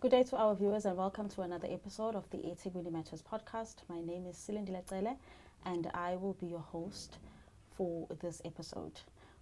Good day to our viewers and welcome to another episode of the eThekwini Matters podcast. My name is Silendile and I will be your host for this episode.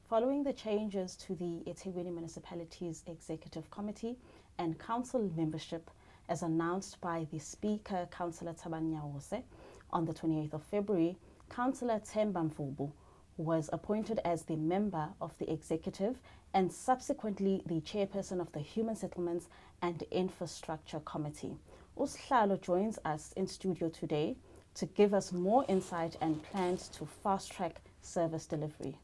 Following the changes to the eThekwini Municipality's Executive Committee and Council membership as announced by the Speaker, Councillor Themba on the 28th of February, Councillor Themba Mvubu was appointed as the member of the executive and subsequently the chairperson of the Human Settlements and Infrastructure Committee. Usihlalo joins us in studio today to give us more insight and plans to fast-track service delivery.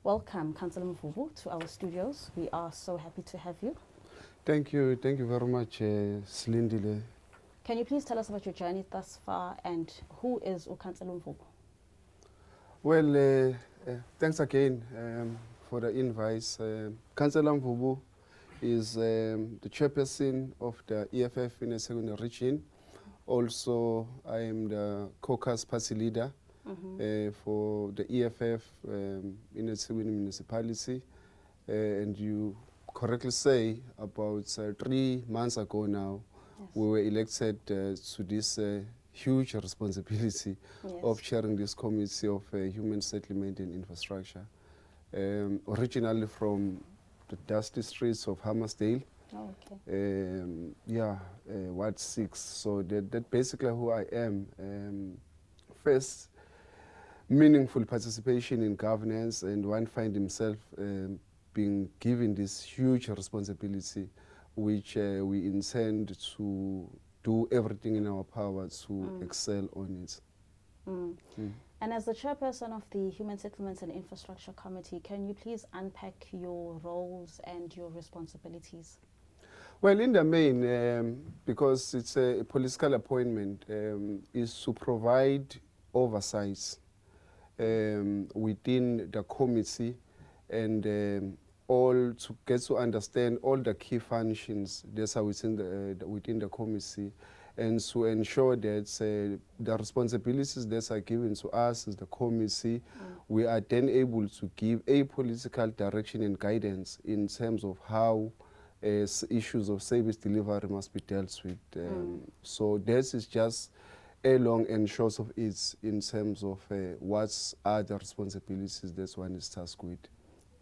Welcome, Councillor Mvubu, to our studios. We are so happy to have you. Thank you very much, Silendile. Can you please tell us about your journey thus far and who is Councillor Mvubu? Well, thanks again for the invite. Councillor Mvubu is the chairperson of the EFF in the eThekwini region. Also, I am the caucus party leader for the EFF in the eThekwini municipality. And you correctly say about 3 months ago now, yes, we were elected to this huge responsibility of chairing this committee of human settlement and infrastructure. Originally from the dusty streets of Hammersdale, Ward 6. So that basically who I am. First, meaningful participation in governance, and one find himself being given this huge responsibility, which we intend to do everything in our power to excel on it. And as the chairperson of the Human Settlements and Infrastructure Committee, can you please unpack your roles and your responsibilities? Well, in the main, because it's a political appointment, is to provide oversight within the committee and all to get to understand all the key functions that are within the committee, and to ensure that the responsibilities that are given to us as the committee, we are then able to give a political direction and guidance in terms of how issues of service delivery must be dealt with. So this is just a long and short of it in terms of what are the responsibilities that one is tasked with.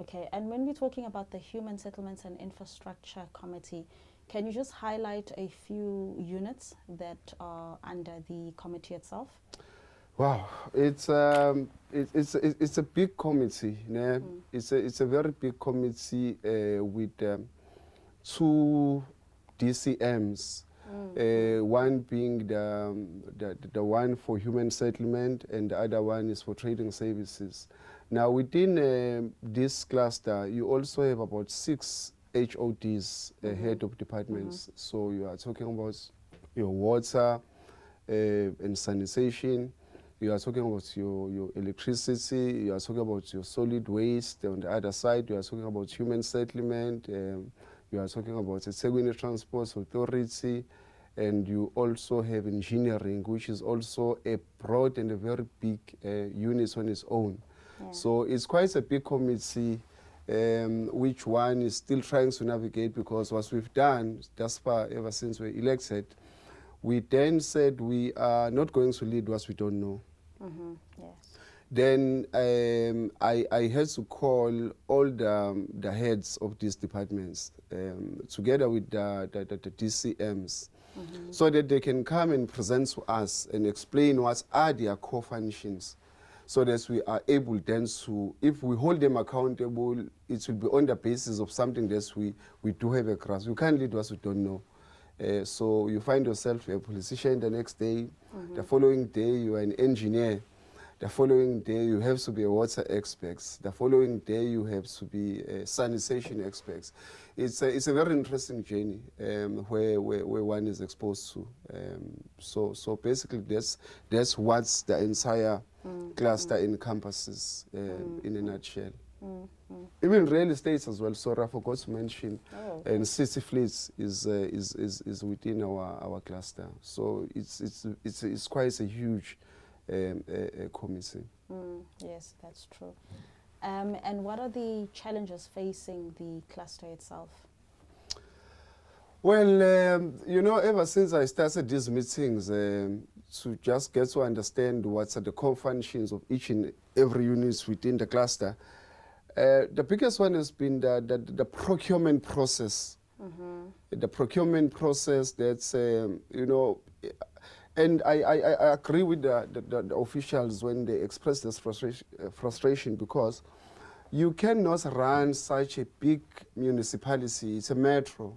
Okay, and when we're talking about the Human Settlements and Infrastructure Committee, can you just highlight a few units that are under the committee itself? Wow, it's a big committee. It's a very big committee with 2 DCMs. One being the one for human settlement, and the other one is for trading services. Now, within this cluster, you also have about 6 HODs, head of departments. So you are talking about your water and sanitation. You are talking about your electricity. You are talking about your solid waste. On the other side, you are talking about human settlement. You are talking about the eThekwini Transport Authority. And you also have engineering, which is also a broad and a very big unit on its own. Yeah. So it's quite a big committee, which one is still trying to navigate, because what we've done thus far, ever since we were elected, we then said we are not going to lead what we don't know. Yes. Then I had to call all the heads of these departments together with the DCMs, so that they can come and present to us and explain what are their core functions, so that we are able then to, if we hold them accountable, it will be on the basis of something that we do have a grasp. We can't lead what we don't know. So you find yourself a politician the next day, the following day you are an engineer, the following day you have to be a water expert, the following day you have to be a sanitation expert. It's a very interesting journey where one is exposed to. So basically that's what the entire cluster encompasses in a nutshell. Even real estate as well. Sorry, I forgot to mention. And city fleets is within our cluster. So it's quite a huge committee. Yes, that's true. And what are the challenges facing the cluster itself? Well, ever since I started these meetings, to just get to understand what's at the core functions of each and every unit within the cluster, the biggest one has been the procurement process. The procurement process that's, and I agree with the officials when they express this frustration because you cannot run such a big municipality. It's a metro.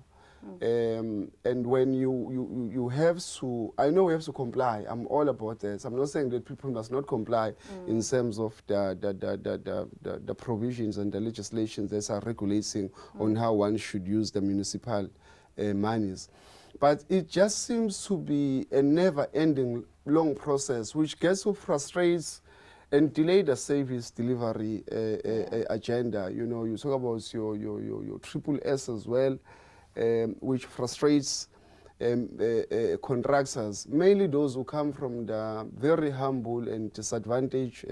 And when you have to, I know we have to comply. I'm all about that. I'm not saying that people must not comply in terms of the provisions and the legislations that are regulating on how one should use the municipal monies. But it just seems to be a never-ending long process, which gets to frustrate and delay the service delivery agenda. You talk about your triple S as well. Which frustrates contractors, mainly those who come from the very humble and disadvantaged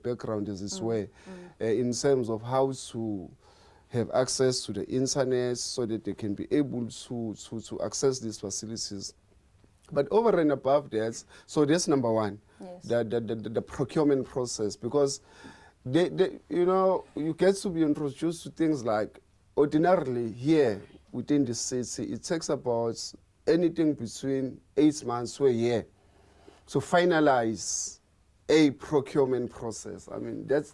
background as this way, in terms of how to have access to the internet so that they can be able to access these facilities. But over and above that, so that's number one, yes. the procurement process, because you get to be introduced to things like ordinarily here, within the city, it takes about anything between 8 months to a year to finalize a procurement process. I mean, that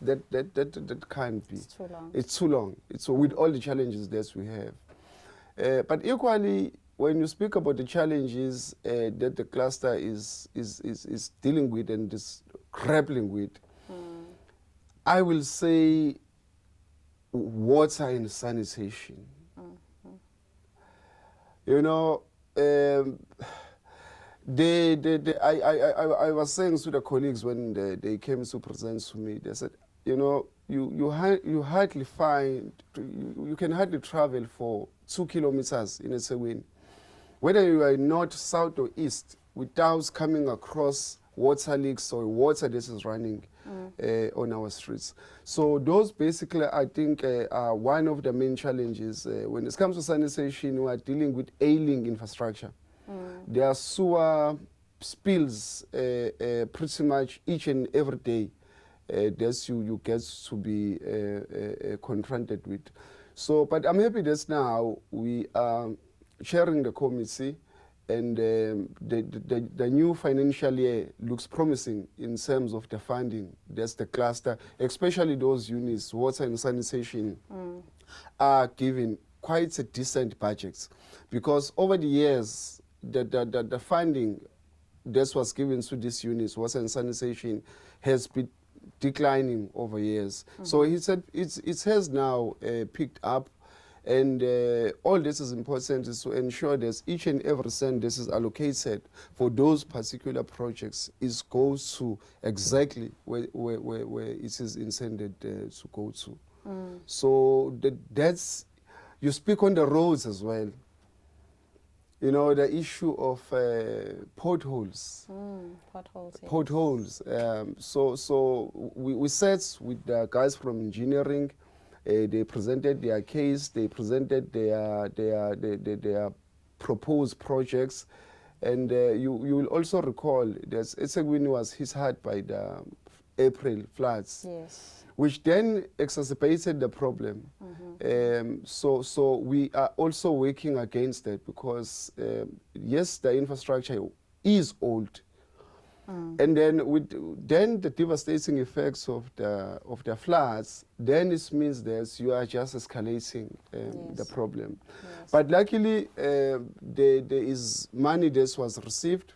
can't be. It's too long. It's too long. It's with all the challenges that we have. But equally, when you speak about the challenges that the cluster is dealing with and is grappling with, I will say water and sanitation. I was saying to the colleagues when they came to present to me, they said, you hardly find, you can hardly travel for 2 kilometers in eThekwini, whether you are north, south, or east, without coming across water leaks or water that is running on our streets. So those basically, I think, are one of the main challenges. When it comes to sanitation, we are dealing with ailing infrastructure. There are sewer spills pretty much each and every day that you get to be confronted with. So, but I'm happy that now we are chairing the committee, and the new financial year looks promising in terms of the funding. That's the cluster, especially those units, water and sanitation, are given quite a decent budget. Because over the years, the funding that was given to these units, water and sanitation, has been declining over years. So he said it has now picked up. And all this is important is to ensure that each and every cent that is allocated for those particular projects goes to exactly where it is intended to go to. So that's, you speak on the roads as well. The issue of potholes. Potholes. So we sat with the guys from engineering. They presented their case, they presented their proposed projects, and you will also recall that eThekwini was hit hard by the April floods, yes, which then exacerbated the problem. So we are also working against that because, yes, the infrastructure is old. And then the devastating effects of the floods, then it means that you are just escalating the problem. Yes. But luckily, there is money that was received,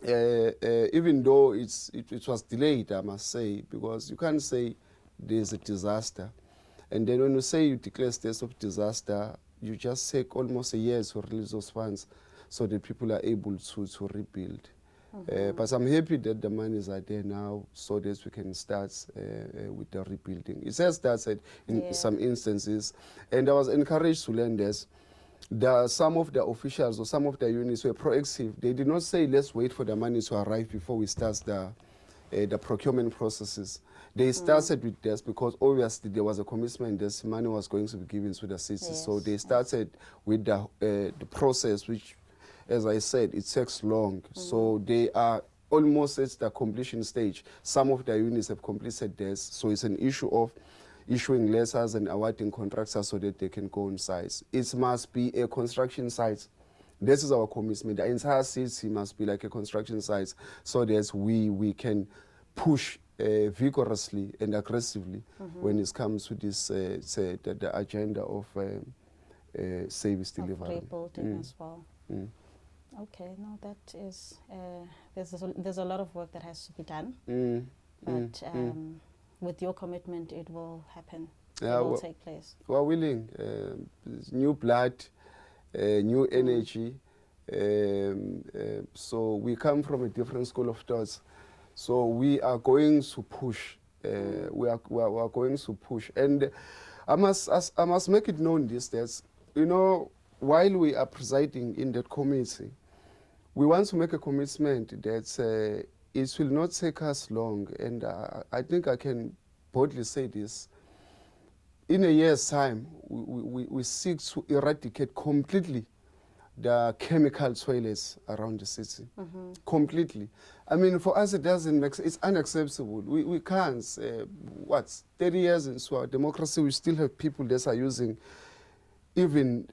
even though it was delayed, I must say, because you can't say there's a disaster. And then when you say you declare state of disaster, you just take almost a year to release those funds so that people are able to rebuild. But I'm happy that the monies are there now so that we can start with the rebuilding. It has started in some instances, and I was encouraged to learn this. Some of the officials or some of the units were proactive. They did not say, let's wait for the money to arrive before we start the procurement processes. They started with this because obviously there was a commitment that money was going to be given to the city. Yes, So they started with the process, which, as I said, it takes long. So they are almost at the completion stage. Some of the units have completed this. So it's an issue of issuing letters and awarding contractors so that they can go on sites. It must be a construction site. This is our commitment. The entire city must be like a construction site so that we can push vigorously and aggressively when it comes to this the agenda of service delivery. Rebuilding as well. Okay, no, that is there's a lot of work that has to be done, but with your commitment, it will happen. Yeah, it will take place. We're willing. New blood, new energy. So we come from a different school of thoughts. So we are going to push. We are going to push, and I must make it known that while we are presiding in that committee, we want to make a commitment that it will not take us long, and I think I can boldly say this. In a year's time, we seek to eradicate completely the chemical toilets around the city. Completely. I mean, for us, it doesn't make sense. It's unacceptable. We can't. 30 years into our democracy, we still have people that are using even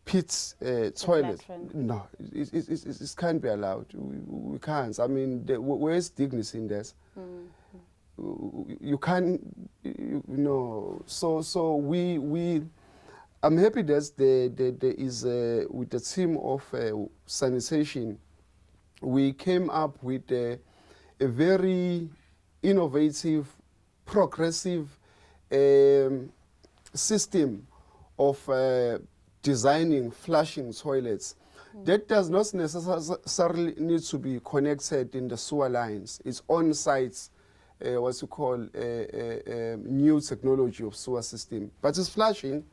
pit toilet. No, it can't be allowed. We can't. I mean, where's dignity in that? You can't, So we. I'm happy that there is with the team of sanitation, we came up with a very innovative, progressive system of designing flushing toilets. That does not necessarily need to be connected in the sewer lines. It's on site, what you call new technology of sewer system, but it's flushing.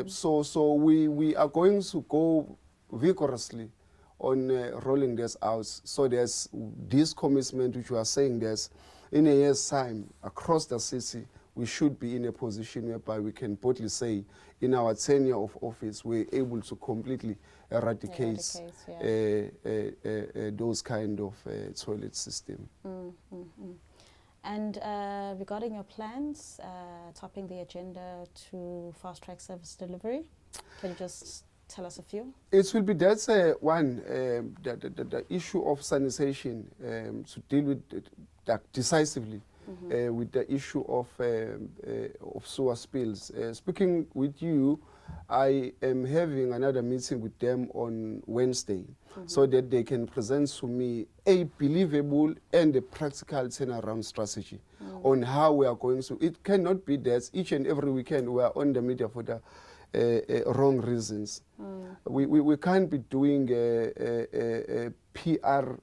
So we are going to go vigorously on rolling this out. So there's this commitment which we are saying there's in a year's time across the city, we should be in a position whereby we can boldly say in our tenure of office, we're able to completely eradicate those kind of toilet system. And regarding your plans, topping the agenda to fast-track service delivery, can you just tell us a few? It will be that's the issue of sanitation to deal with that decisively with the issue of sewer spills. Speaking with you, I am having another meeting with them on Wednesday so that they can present to me a believable and a practical turnaround strategy on how we are going to. It cannot be that each and every weekend we are on the media for the wrong reasons. We can't be doing PR,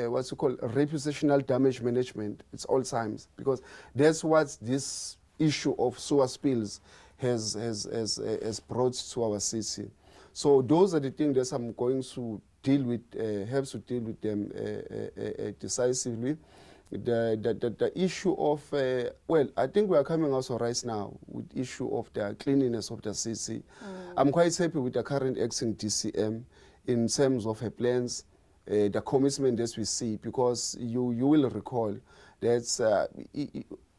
what's it called, reputational damage management. It's all times, because that's what this issue of sewer spills has brought to our city. So those are the things that I'm going to deal with, have to deal with them decisively. The issue of, I think we are coming also right now with issue of the cleanliness of the city. I'm quite happy with the current acting DCM in terms of her plans, the commitment that we see, because you will recall that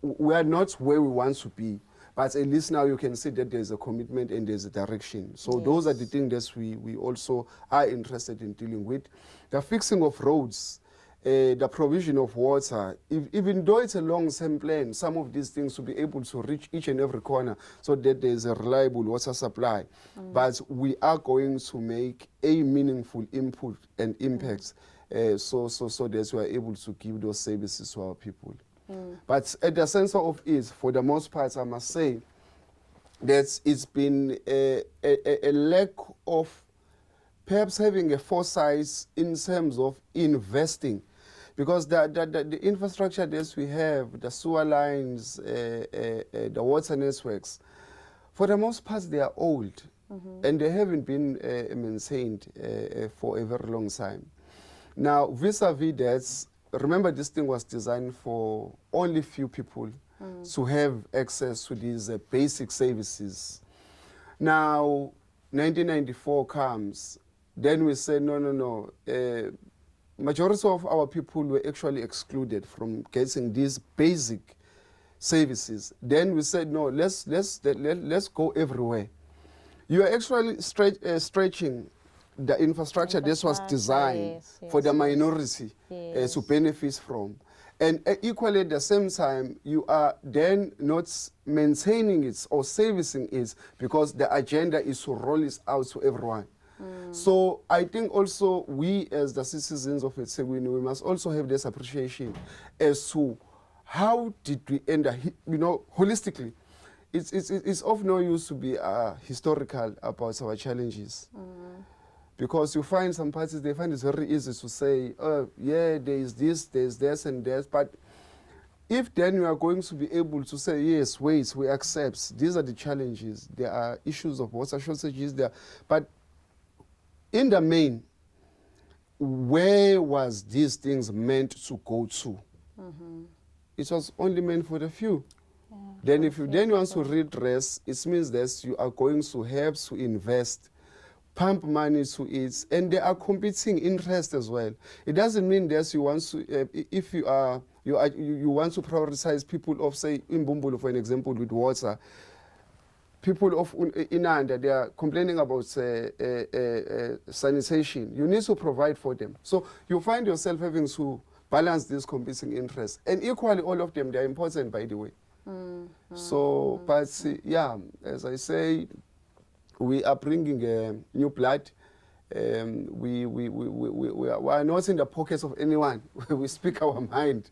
we are not where we want to be. But at least now you can see that there's a commitment and there's a direction. So those are the things that we also are interested in dealing with. The fixing of roads, the provision of water, even though it's a long-term plan, some of these things will be able to reach each and every corner so that there's a reliable water supply. But we are going to make a meaningful input and impact so that we are able to give those services to our people. But at the center of it, for the most part, I must say that it's been a lack of perhaps having a foresight in terms of investing, because the infrastructure that we have, the sewer lines, the water networks, for the most part, they are old and they haven't been maintained for a very long time. Now, vis-a-vis that, remember this thing was designed for only few people to have access to these basic services. Now, 1994 comes, then we say, no. Majority of our people were actually excluded from getting these basic services. Then we said, no, let's go everywhere. You are actually stretching the infrastructure that was designed for the minority to benefit from. And equally at the same time, you are then not maintaining it or servicing it because the agenda is to roll it out to everyone. So I think also we as the citizens of eThekwini, we must also have this appreciation as to how did we end up, holistically. It's of no use to be historical about our challenges. Because you find some parties, they find it very easy to say, oh, yeah, there is this, and that. But if then you are going to be able to say, yes, wait, we accept, these are the challenges, there are issues of water shortages there. But in the main, where was these things meant to go to? It was only meant for the few. Yeah, then if you then want to redress, it means that you are going to have to invest, pump money to it, and there are competing interests as well. It doesn't mean that you want to, if you want to prioritize people of, say, Mvubu, for an example, with water. People of Inanda, they are complaining about sanitation. You need to provide for them. So you find yourself having to balance these competing interests. And equally, all of them, they are important, by the way. But yeah, as I say, we are bringing new blood. We are not in the pockets of anyone. We speak our mind.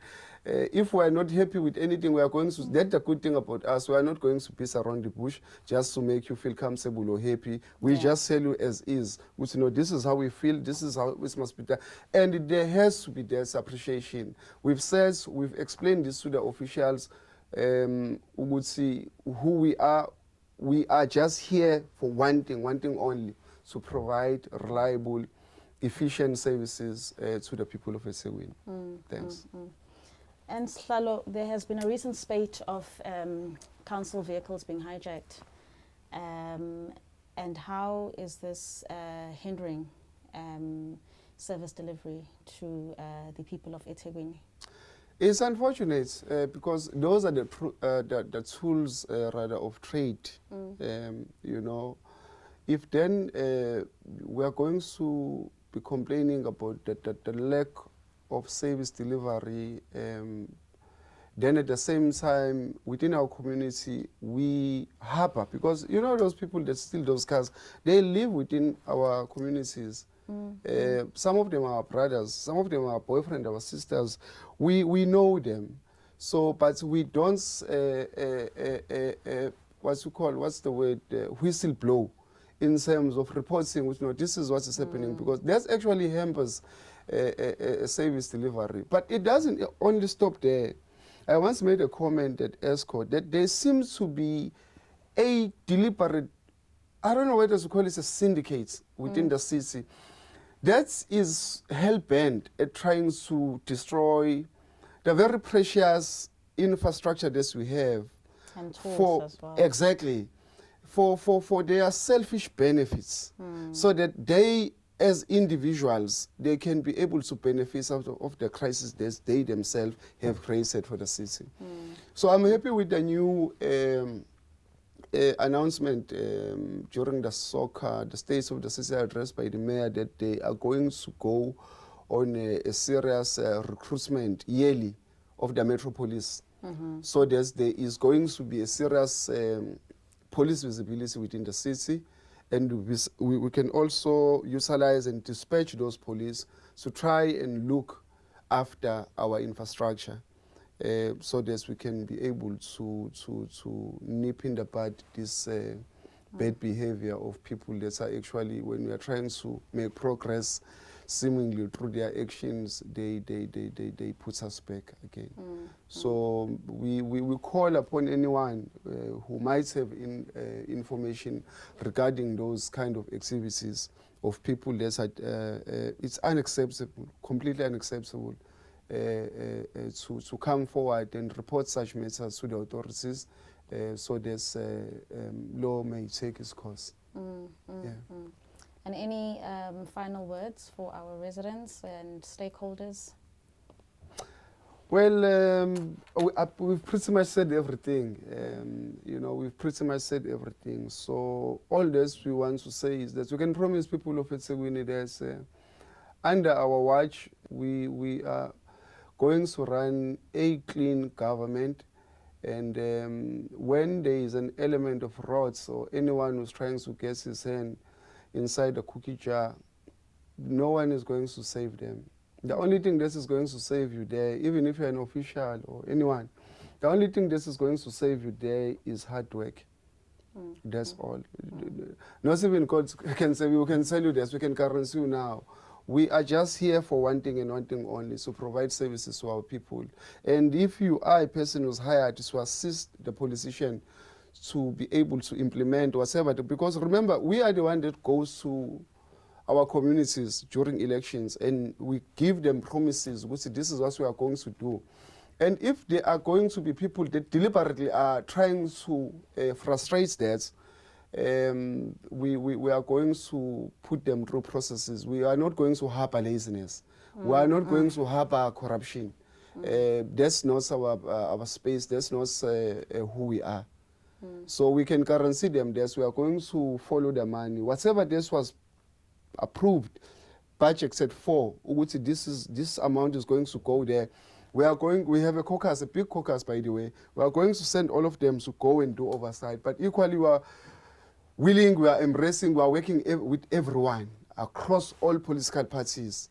If we are not happy with anything, we are going to, that's the good thing about us, we are not going to piss around the bush just to make you feel comfortable or happy. We just tell you as is, which, this is how we feel, this is how it must be done. And there has to be this appreciation. We've said, we've explained this to the officials, we would see who we are. We are just here for one thing only, to provide reliable, efficient services to the people of eThekwini. Thanks. And Slalo, there has been a recent spate of council vehicles being hijacked. And how is this hindering service delivery to the people of eThekwini? It's unfortunate because those are the tools rather of trade. If then we are going to be complaining about the lack of service delivery, then at the same time within our community we harbor, because those people that steal those cars, they live within our communities. Some of them are our brothers, some of them are our boyfriend, our sisters. We know them. So, but we don't whistle blow in terms of reporting, which this is what is happening, because that's actually hampers service delivery. But it doesn't only stop there. I once made a comment at ESCO that there seems to be a deliberate, I don't know whether to call it a syndicate within the city, that is hell-bent at trying to destroy the very precious infrastructure that we have. And tools as well. Exactly. For their selfish benefits, so that they, as individuals, they can be able to benefit out of the crisis that they themselves have created for the city. So I'm happy with the new announcement during the States of the City address by the mayor, that they are going to go on a serious recruitment yearly of the metropolis. So there is going to be a serious police visibility within the city, and we can also utilize and dispatch those police to try and look after our infrastructure, so that we can be able to nip in the bud this bad behavior of people that are actually, when we are trying to make progress, seemingly through their actions, they put us back again. So we call upon anyone who might have information regarding those kind of activities of people that are, it's unacceptable, completely unacceptable. to come forward and report such matters to the authorities, so this law may take its course. Yeah. And any final words for our residents and stakeholders? Well, we've pretty much said everything. We've pretty much said everything. So all this we want to say is that we can promise people of eThekwini that under our watch, we are going to run a clean government. And when there is an element of riots or anyone who's trying to get his hand inside a cookie jar, no one is going to save them. The only thing that is going to save you there, even if you're an official or anyone, the only thing that is going to save you there is hard work. That's all. Not even God can say, we can tell you this, we can guarantee you now. We are just here for one thing and one thing only, to provide services to our people. And if you are a person who's hired to assist the politician to be able to implement whatever, because remember, we are the one that goes to our communities during elections and we give them promises, which this is what we are going to do. And if there are going to be people that deliberately are trying to frustrate that, we are going to put them through processes. We are not going to harbor laziness. We are not going to harbor corruption. That's not our space. That's not who we are. So we can guarantee them that we are going to follow the money. Whatever this was approved, budgeted for, this amount is going to go there. We have a caucus, a big caucus, by the way. We are going to send all of them to go and do oversight. But equally, we are willing, we are embracing, we are working with everyone across all political parties.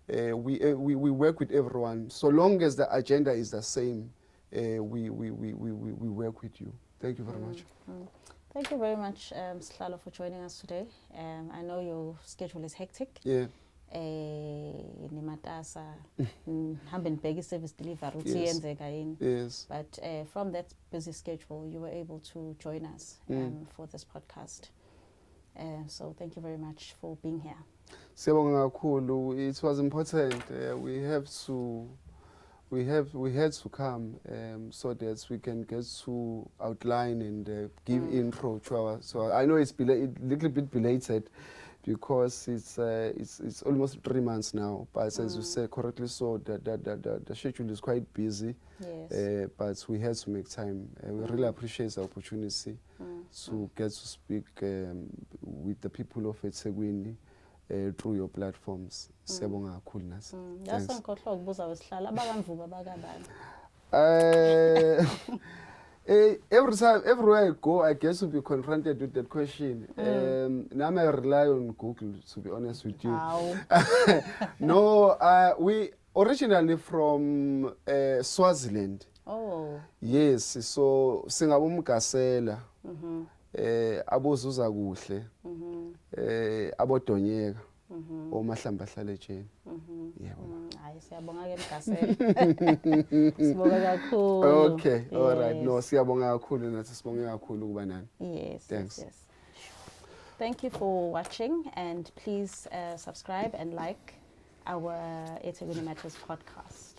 We work with everyone. So long as the agenda is the same, we work with you. Thank you very much. Thank you very much, Slalo, for joining us today. I know your schedule is hectic. Yeah. Nimatasa, Hambenbegi service delivery. Yes. But from that busy schedule, you were able to join us for this podcast. So thank you very much for being here. It was important. We had to come so that we can get to outline and give intro to our. So I know it's a little bit belated, because it's almost 3 months now. But as you said correctly, so the schedule is quite busy. Yes. But we had to make time. We really appreciate the opportunity to get to speak with the people of eThekwini through your platforms. Siyabonga kakhulu nasi. Yasankohlo ukubuza wesihlala abakamvubu abakabani. Everywhere I go, I guess to be confronted with that question. Now I rely on Google, to be honest with you. No, we originally from Swaziland. Oh. Yes, so singabomgasela, abozuza kuhle, abodonyeka, omahlamba ahlale ejeni. Yebo. Hayi siyabonga ke mgasela. Sibonga kakhulu. Okay, all right. No, siyabonga kakhulu nathi sibonge kakhulu kuba nani. Yes. Thanks. Yes. Thank you for watching, and please subscribe and like our eThekwini Matters podcast.